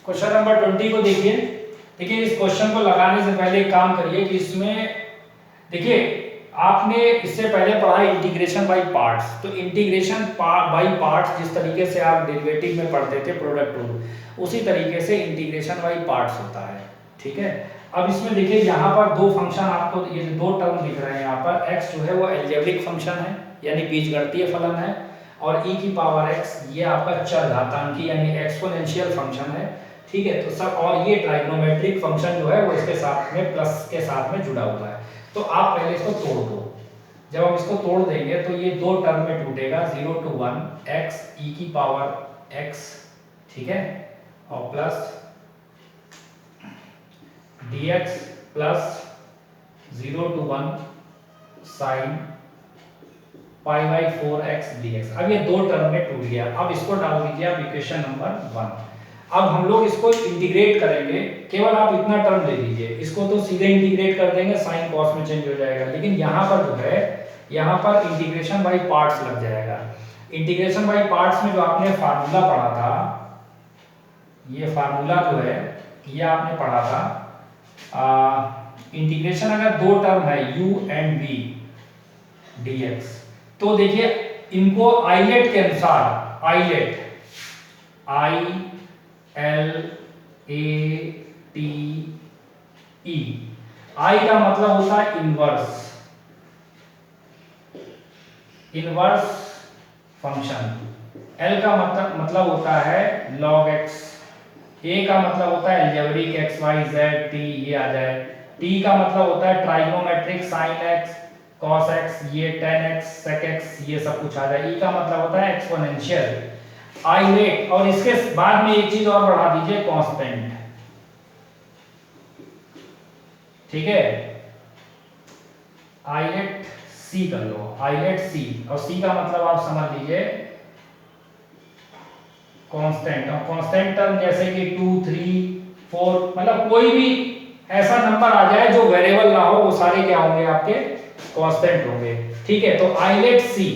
Question number 20 को देखिए। देखिए इस क्वेश्चन को लगाने से पहले एक काम करिए कि इसमें देखिए आपने इससे पहले पढ़ा इंटीग्रेशन बाय पार्ट्स। तो इंटीग्रेशन बाय पार्ट्स जिस तरीके से आप डेरिवेटिव में पढ़ते थे प्रोडक्ट रूल, उसी तरीके से इंटीग्रेशन बाय पार्ट्स होता है। ठीक है, अब इसमें देखिए यहाँ पर दो फंक्शन आपको ये दो टर्म दिख रहे हैं। यहाँ पर x जो है वो अलजेब्रिक फंक्शन है यानी बीजगणितीय फलन है, और e की पावर x ये आपका चरघातांकी यानी एक्सपोनेंशियल फंक्शन है। ठीक है, तो सब और ये ट्राइगोनोमेट्रिक फंक्शन जो है वो इसके साथ में प्लस के साथ में जुड़ा हुआ है। तो आप पहले इसको तोड़ दो। जब हम इसको तोड़ देंगे तो ये दो टर्म में टूटेगा 0 to 1 x e की पावर x, ठीक है, और plus dx plus 0 to 1 sin pi by 4x dx। अब ये दो टर्म में टूट गया। अब इसको डाल दीजिए आप इक्वेशन नंबर 1। अब हम लोग इसको इंटीग्रेट करेंगे। केवल आप इतना टर्म ले लीजिए, इसको तो सीधे इंटीग्रेट कर देंगे, साइन कॉस में चेंज हो जाएगा। लेकिन यहाँ पर जो है यहाँ पर इंटीग्रेशन बाय पार्ट्स लग जाएगा। इंटीग्रेशन बाय पार्ट्स में जो आपने फार्मूला पढ़ा था, ये फार्मूला जो है ये आपने पढ़ा था इंटीग्रेशन अगर दो टर्म है u एंड v dx, तो देखिए इनको आइलेट के अनुसार, islet I L A T E, I का मतलब होता है इनवर्स, इनवर्स फंक्शन। L का मतलब होता है log x, A का मतलब होता है algebraic x y z t, ये आ जाए। T का मतलब होता है trigonometric sin x cos x, ये tan x sec x, ये सब कुछ आ जाए। E का मतलब होता है एक्सपोनेंशियल, आइलेट, और इसके बाद में एक चीज और बढ़ा दीजिए कांस्टेंट। ठीक है, आइलेट C कर लो, आइलेट C, और C का मतलब आप समझ लीजिए कांस्टेंट। और कांस्टेंट टर्म जैसे कि 2 3 4, मतलब कोई भी ऐसा नंबर आ जाए जो वेरिएबल ना हो, वो सारे क्या होंगे आपके कांस्टेंट होंगे। ठीक है, तो आइलेट C,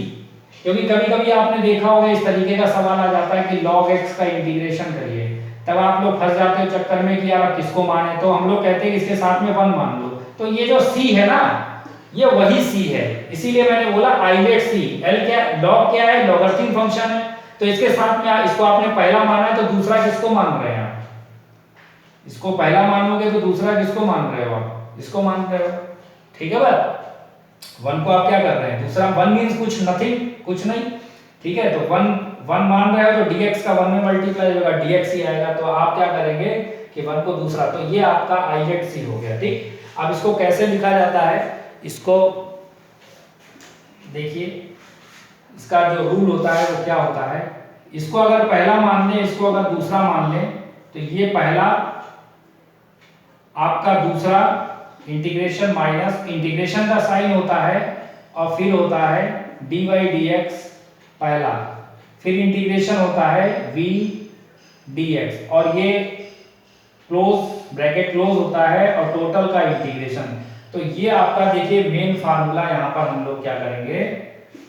क्योंकि कभी कभी आपने देखा होगा इस तरीके का सवाल आ जाता है कि log x का इंटीग्रेशन करिए, तब आप लोग फंस जाते हो चक्कर में कि यार आप किसको माने। तो हम लोग कहते हैं कि इसके साथ में 1 मान लो। तो ये जो c है ना, ये वही c है, इसीलिए मैंने बोला आइलेट c। l क्या, log क्या है, लॉगरिथम फंक्शन है। तो इसके साथ में इसको आपने पहला माना है, तो दूसरा किसको मान रहे हैं आप? इसको पहला मानोगे तो दूसरा किसको मान रहे हो आप? इसको मान रहे हो। ठीक है बात, 1 को आप क्या कर रहे हैं, दूसरा 1 मींस कुछ नथिंग, कुछ नहीं। ठीक है, तो 1 मान रहे हो तो dx का 1 में मल्टीप्लाई होगा, dx ही आएगा। तो आप क्या करेंगे कि 1 को दूसरा, तो ये आपका आइलेट C हो गया। ठीक, अब इसको कैसे लिखा जाता है, इसको देखिए, इसका जो रूल होता है वो क्या होता है, इसको अगर पहला मान लें, इसको अगर दूसरा मान लें, तो ये पहला आपका दूसरा इंटीग्रेशन माइनस इंटीग्रेशन का साइन होता है, और फिर होता है dy dx पहला, फिर इंटीग्रेशन होता है v dx, और ये क्लोज ब्रैकेट क्लोज होता है, और टोटल का इंटीग्रेशन। तो ये आपका देखिए मेन फार्मूला यहाँ पर हम लोग क्या करेंगे,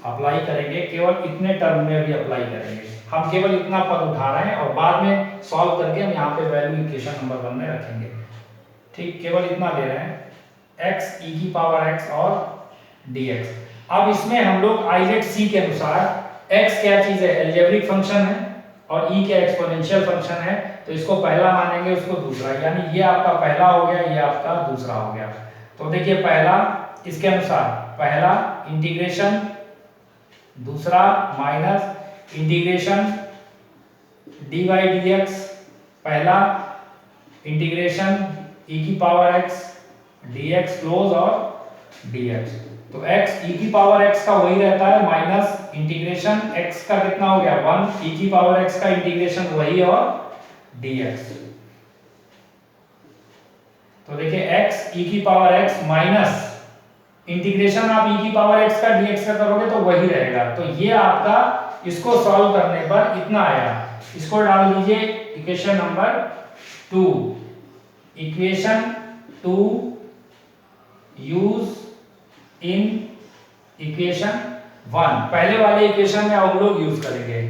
अप्लाई करेंगे। केवल इतने टर्म में भी अप्लाई करेंगे, हम केवल इतना पद उठा रहे हैं, और बाद में सॉल्व करके हम यहाँ पे वैल्यू इक्वेशन नंबर 1 में रखेंगे। ठीक, केवल इतना ले रहे हैं, x e की पावर x और dx। अब इसमें हम लोग आइलेट C के अनुसार, x क्या चीज है, अलजेब्रिक फंक्शन है, और e क्या एक्सपोनेंशियल फंक्शन है। तो इसको पहला मानेंगे, उसको दूसरा, यानी ये आपका पहला हो गया, ये आपका दूसरा हो गया। तो देखिए पहला, इसके अनुसार पहला इंटीग्रेशन, दूसरा माइनस इंटीग्रेशन dy dx, पहला इंटीग्रेशन e की पावर x dx क्लोज और dx। तो x e की पावर x का वही रहता है, माइनस इंटीग्रेशन x का कितना हो गया 1, e की पावर x का इंटीग्रेशन वही, और dx। तो देखिए x e की पावर x माइनस इंटीग्रेशन आप e की पावर x का dx का करोगे तो वही रहेगा। तो ये आपका, इसको सॉल्व करने पर इतना आया। इसको डाल दीजिए equation number 2, equation 2 use in equation 1, पहले वाले इक्वेशन में हम लोग यूज करेंगे।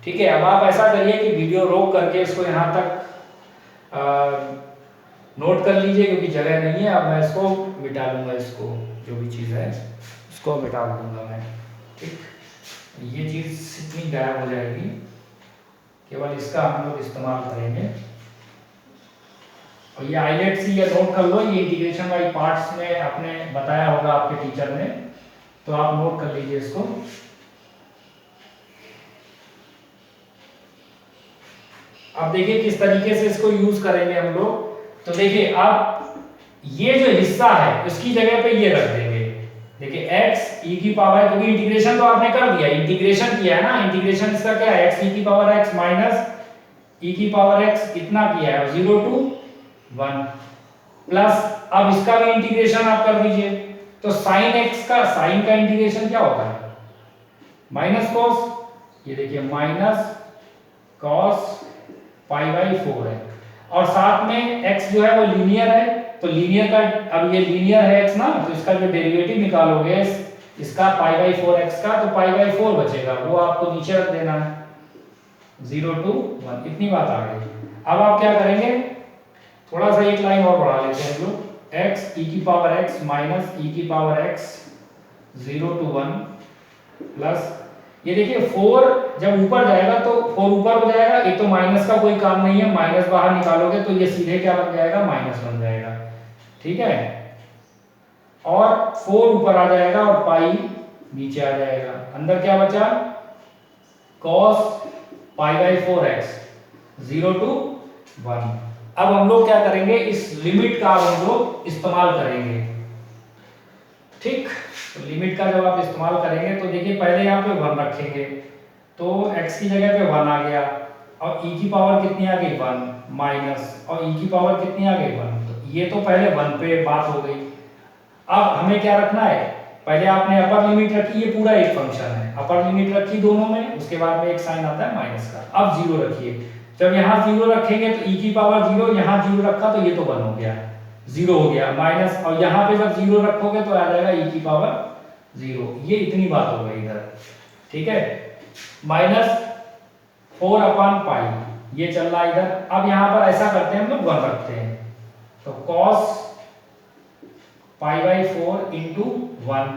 ठीक है, अब आप ऐसा करिए कि वीडियो रोक करके इसको यहाँ तक नोट कर लीजिए क्योंकि जगह नहीं है। अब मैं इसको मिटा लूँगा, इसको जो भी चीज़ है उसको मिटा दूँगा मैं। ठीक, ये चीज़ इतनी गायब हो जाएगी, केवल इसका हम लोग इस्तेमाल करेंगे। और ये आईलेट सी, ये नोट कर लो, ये इंटीग्रेशन वाली पार्ट्स में आपने बताया होगा आपके टीचर ने, तो आप नोट कर लीजिए इसको। अब देखिए किस तरीके से इसको यूज करेंगे हम लोग। तो देखिए आप ये जो हिस्सा है उसकी जगह पे ये रख देंगे। देखिए x e की पावर, क्योंकि इंटीग्रेशन तो आपने कर दिया, इंटीग्रेशन किया है ना, इंटीग्रेशन इसका क्या है, x e की पावर x माइनस e की पावर x कितना किया है, 0 to 1 प्लस, अब इसका भी इंटीग्रेशन आप कर दीजिए। तो साइन x का, साइन का इंटीग्रेशन क्या होता है, माइनस कॉस, ये देखिए माइनस कॉस पाई बाई 4 है। और साथ में x जो है वो लीनियर है, तो लीनियर का, अब ये लीनियर है x ना, तो इसका जो डेरिवेटिव निकालोगे इसका पाई बाई 4x का, तो पाई बाई 4 बचेगा, वो आपको नीचे रख देना है, 0 to 1, इतनी बात आ गई। अब आप क्या करेंगे, थोड़ा सा एक लाइन और बढ़ा लेते हैं हम लोग, x e की पावर x माइनस e की पावर x 0 to 1 प्लस, ये देखिए 4 जब ऊपर जाएगा तो 4 ऊपर हो जाएगा, एक तो माइनस का कोई काम नहीं है, माइनस बाहर निकालोगे तो ये सीधे क्या बन जाएगा, माइनस बन जाएगा। ठीक है, और 4 ऊपर आ जाएगा और पाई नीचे आ जाएगा, अंदर क्या बचा, cos pi by 4x 0 to 1। अब हम लोग क्या करेंगे, इस लिमिट का हम लोग इस्तेमाल करेंगे। ठीक, तो लिमिट का जब आप इस्तेमाल करेंगे तो देखिए पहले यहाँ पे 1 रखेंगे, तो x की जगह पे 1 आ गया, और e की पावर कितनी आ गई, 1 माइनस, और e की पावर कितनी आ गई, 1। तो ये तो पहले 1 पे बात हो गई। अब हमें क्या रखना है, पहले आपने अपर लिमिट रखी, ये पूरा एक फंक्शन है, अपर लिमिट रखी दोनों में, उसके बाद में एक साइन आता है माइनस का। अब 0 रखिए, जब यहाँ 0 रखेंगे तो e की पावर 0, यहाँ 0 रखा तो ये तो 1 हो गया, 0 हो गया माइनस, और यहाँ पे जब 0 रखोगे तो आ जाएगा e की पावर 0। ये इतनी बात हो गई इधर। ठीक है, माइनस 4 अपान पाई ये चल रहा है इधर। अब यहाँ पर ऐसा करते हैं हम लोग 1 रखते हैं, तो cos pi by 4 into 1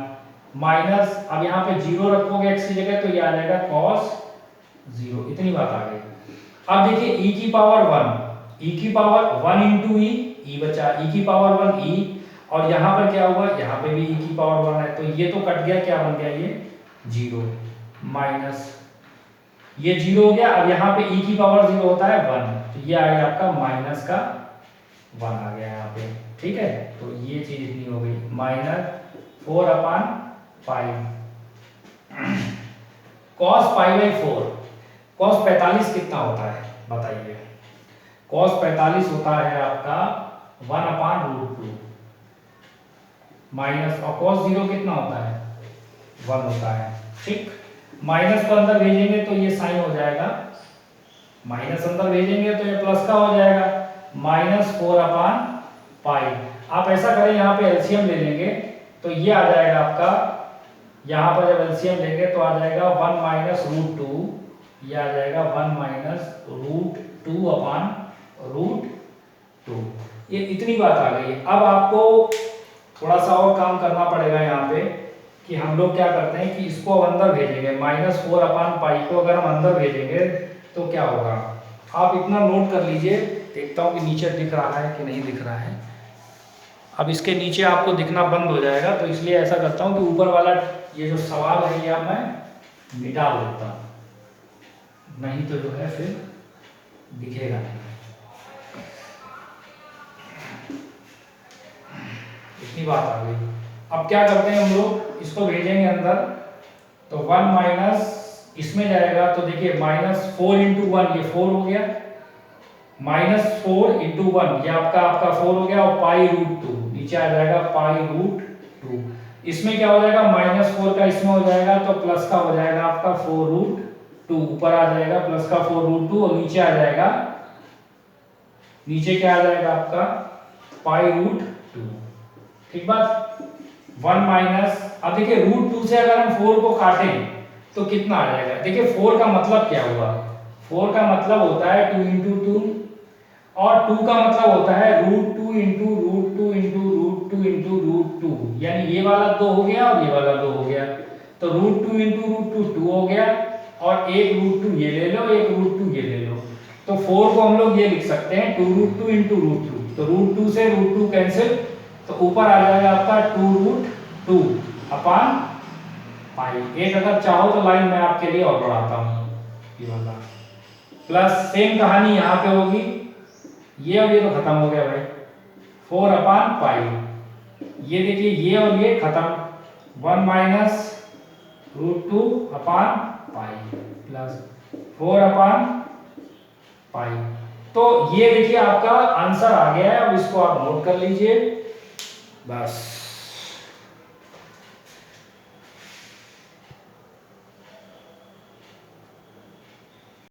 minus, अब यहाँ पे 0 रखोगे x की जगह तो ये आ जाएगा cos 0, इतनी बात आ गई। अब देखिए e की पावर 1, e की पावर 1 इंटू e बचा, e की पावर 1 e, और यहाँ पर क्या हुआ, यहाँ पे भी e की पावर 1 है, तो ये तो कट गया, क्या बन गया ये 0 माइनस, ये 0 हो गया। अब यहाँ पे e की पावर 0 होता है 1, तो ये आ गया आपका माइनस का 1 आ गया यहाँ पे। ठीक है, तो ये चीज इतनी हो गई, minus 4 upon pi, cos pi by 4, cos 45 कितना होता है बताइए, cos 45 होता है आपका 1 अपान रूट 2 माइनस, और cos 0 कितना होता है 1 होता है। ठीक, माइनस को अंदर भेजेंगे तो ये साइन हो जाएगा, माइनस अंदर भेजेंगे तो ये प्लस का हो जाएगा, माइनस 4 अपान पाई। आप ऐसा करें, यहाँ पे एलसीएम ले लेंगे तो ये आ जाएगा आपका, यहाँ पर जब एलसीएम लेंगे तो आ जाएगा 1 माइनस रूट 2, ये आ जाएगा 1 माइनस रूट 2 अपान रूट 2, ये इतनी बात आ गई है। अब आपको थोड़ा सा और काम करना पड़ेगा यहाँ पे, कि हम लोग क्या करते हैं कि इसको अंदर भेजेंगे, माइनस 4 अपान पाई को अगर हम अंदर भेजेंगे तो क्या होगा, आप इतना नोट कर लीजिए। देखता हूँ कि नीचे दिख रहा है कि नहीं दिख रहा है। अब इसके नीचे आपको दिखना बंद हो जाएगा, तो इसलिए ऐसा करता हूँ कि ऊपर वाला ये जो सवाल है ये मैं मिटा देता हूँ, नहीं तो जो है फिर दिखेगा नहीं। इतनी बात आ गई। अब क्या करते हैं हम लोग, इसको भेजेंगे अंदर, तो 1 माइनस इसमें जाएगा, तो देखिए माइनस 4 इंटू 1 ये 4 हो गया, माइनस 4 इंटू 1 ये आपका 4 हो गया, और पाई रूट 2 नीचे आ जाएगा पाई रूट 2। इसमें क्या हो जाएगा, माइनस 4 का इसमें हो जाएगा तो प्लस का हो जाएगा आपका 4 रूट 2, ऊपर आ जाएगा प्लस का 4 रूट 2, और नीचे आ जाएगा, नीचे क्या आ जाएगा आपका पाई रूट 2। ठीक बात, 1 माइनस, अब देखिए रूट 2 से अगर हम 4 को काटें तो कितना आ जाएगा, देखिए 4 का मतलब क्या हुआ, 4 का मतलब होता है 2 इंटू 2, और 2 का मतलब होता है √2 इंटू √2 इंटू √2 इंटू √2, यानी ये वाला 2 हो गया और ये वाला 2 हो गया, तो √2 इंटू √2 2 हो गया, और एक √2 ये ले लो, एक √2 ये ले लो, तो 4 को हम लोग ये लिख सकते हैं 2√2 इंटू √2, तो √2 से √2 कैंसिल, तो ऊपर आ जाएगा आपका 2√2 अपान पाई। एक अगर चाहो तो लाइन मैं आपके लिए और बढ़ाता हूँ, ये वाला प्लस सेम कहानी यहाँ पे होगी, ये और ये तो खत्म हो गया भाई, 4 अपान पाई, ये देखिए ये और ये खत्म, 1 माइनस √2 अपान पाई प्लस 4 अपान पाई। तो ये देखिए आपका आंसर आ गया है, अब इसको आप नोट कर लीजिए बस।